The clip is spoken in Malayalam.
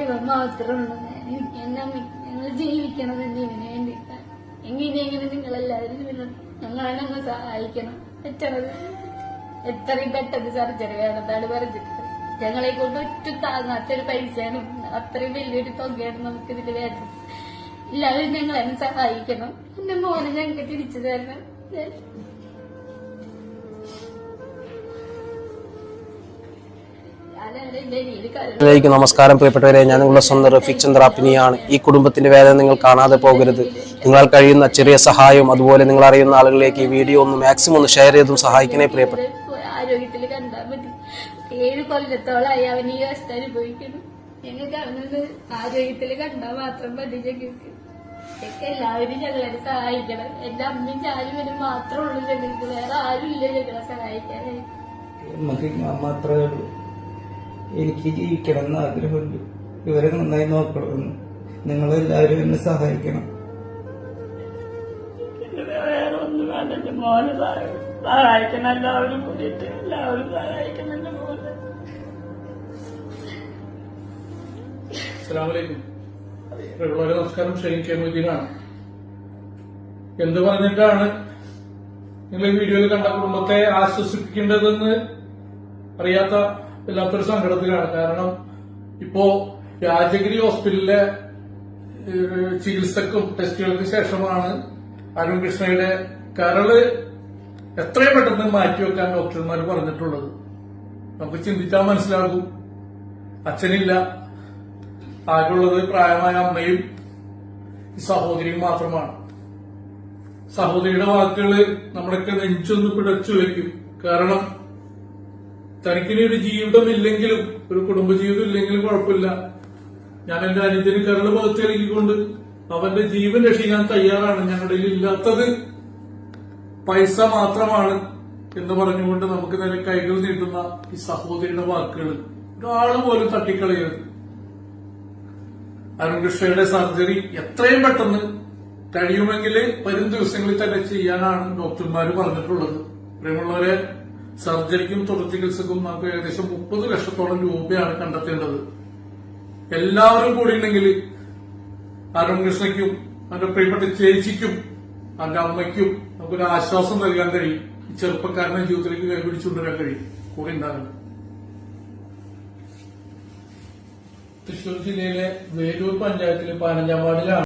ഇവൻ മാത്രമുള്ളൂ. എനിക്ക് ഞങ്ങൾ ജീവിക്കണത് ഇതിന് വേണ്ടിയിട്ടാണ്. എങ്ങനെ നിങ്ങളെല്ലാവരും ഞങ്ങളെ സഹായിക്കണം. പറ്റണത് എത്രയും പെട്ടെന്ന് സർജറി വേണമെന്നാണ് പറഞ്ഞിട്ട്. ഞങ്ങളെ കൊണ്ട് ഒറ്റ താങ്ങാത്തൊരു പൈസയാണ്, അത്രയും വലിയൊരു തുകയാണ് നമുക്കിതിന് വേണ്ടത്. എല്ലാവരും ഞങ്ങളെ സഹായിക്കണം. എന്റെ മോനെ ഞങ്ങൾക്ക് തിരിച്ചു തരണം. നമസ്കാരം പ്രിയപ്പെട്ടവരെ, ഞാൻ നിങ്ങളുടെ സ്വന്തം റഫീഖ് ചന്ദ്രാപ്പിനിയാണ്. ഈ കുടുംബത്തിന്റെ വേദന നിങ്ങൾ കാണാതെ പോകരുത്. നിങ്ങൾ കഴിയുന്ന ചെറിയ സഹായം, അതുപോലെ നിങ്ങൾ അറിയുന്ന ആളുകളിലേക്ക് ഈ വീഡിയോ ഒന്ന് മാക്സിമം ഒന്ന് ഷെയർ ചെയ്തും സഹായിക്കണേ പ്രിയപ്പെട്ട. ആരോഗ്യത്തിൽ കണ്ടാൽ മതി. 7 കൊല്ലത്തോളായി അവൻ ഈ അവസ്ഥ അനുഭവിക്കുന്നു. ഞങ്ങൾക്ക് അവനൊന്ന് ആരോഗ്യത്തിൽ കണ്ടാൽ മാത്രം മതി. ഞങ്ങൾക്ക് എല്ലാവരും ഞങ്ങളെ സഹായിക്കണം. എന്റെ അമ്മയും ഞാനും ഇവനും മാത്രമേ ഉള്ളൂ ഞങ്ങൾക്ക്, വേറെ ആരും ഇല്ല ഞങ്ങളെ സഹായിക്കാനായിട്ട്. എനിക്ക് ജീവിക്കണം എന്ന് ആഗ്രഹമുണ്ട്. ഇവരെ നന്നായി നോക്കണമെന്ന് നിങ്ങളെല്ലാവരും എന്നെ സഹായിക്കണം. വേറെ ഒന്നും വേണ്ട. എന്റെ മോനെ സഹായിക്കണം. എല്ലാവരും കൂടിയിട്ട് എല്ലാവരും സഹായിക്കണം എന്റെ മോനെ. അസ്സലാമലൈക്കും. വളരെ നമസ്കാരം. ഷെയ്ൻ കെ മൊയ്തീനാണ്. എന്ത് പറഞ്ഞിട്ടാണ് നിങ്ങൾ ഈ വീഡിയോയിൽ കണ്ട കുടുംബത്തെ ആശ്വസിപ്പിക്കേണ്ടതെന്ന് അറിയാത്ത വല്ലാത്തൊരു സങ്കടത്തിലാണ്. കാരണം ഇപ്പോ രാജഗിരി ഹോസ്പിറ്റലിലെ ചികിത്സക്കും ടെസ്റ്റുകൾക്ക് ശേഷമാണ് അരുൺ കൃഷ്ണയുടെ കരള് എത്രയും പെട്ടെന്ന് മാറ്റിവെക്കാൻ ഡോക്ടർമാർ പറഞ്ഞിട്ടുള്ളത്. നമുക്ക് ചിന്തിച്ചാൽ മനസ്സിലാകും. അച്ഛനില്ല, ആകെയുള്ളത് പ്രായമായ അമ്മയും സഹോദരിയും മാത്രമാണ്. സഹോദരിയുടെ വാക്കുകള് നമ്മുടെയൊക്കെ നെഞ്ചൊന്ന് പിടച്ചു വയ്ക്കും. കാരണം തനിക്കിനി ഒരു ജീവിതമില്ലെങ്കിലും, ഒരു കുടുംബജീവിതം ഇല്ലെങ്കിലും കുഴപ്പമില്ല, ഞാൻ എന്റെ അനുജന് കരള് പകുത്തി നൽകിക്കൊണ്ട് അവന്റെ ജീവൻ രക്ഷിക്കാൻ തയ്യാറാണ്. ഞങ്ങളുടെ ഇല്ലാത്തത് പൈസ മാത്രമാണ് എന്ന് പറഞ്ഞുകൊണ്ട് നമുക്ക് നേരെ കൈകൾ നീട്ടുന്ന ഈ സഹോദരിയുടെ വാക്കുകൾ ഒരാള് പോലും തട്ടിക്കളയരുത്. അരുൺകൃഷ്ണയുടെ സർജറി എത്രയും പെട്ടെന്ന് കഴിയുമെങ്കിൽ വരും ദിവസങ്ങളിൽ തന്നെ ചെയ്യാനാണ് ഡോക്ടർമാർ പറഞ്ഞിട്ടുള്ളത്. പ്രിയമുള്ളവരെ, സർജറിക്കും തുടർ ചികിത്സക്കും നമുക്ക് ഏകദേശം 30 ലക്ഷത്തോളം രൂപയാണ് കണ്ടെത്തേണ്ടത്. എല്ലാവരും കൂടി ഉണ്ടെങ്കിൽ അരുൺകൃഷ്ണയ്ക്കും അവന്റെ പ്രിയപ്പെട്ട ചേച്ചിക്കും അവന്റെ അമ്മയ്ക്കും നമുക്കൊരു ആശ്വാസം നൽകാൻ കഴിയും. ഈ ചെറുപ്പക്കാരനെ ജീവിതത്തിലേക്ക് കൈപിടിച്ചുകൊണ്ടുവരാൻ കഴിയും. കൂടെ ഉണ്ടാകണം. തൃശൂർ ജില്ലയിലെ വേലൂർ പഞ്ചായത്തിലെ 15-ാം വാർഡിലാണ്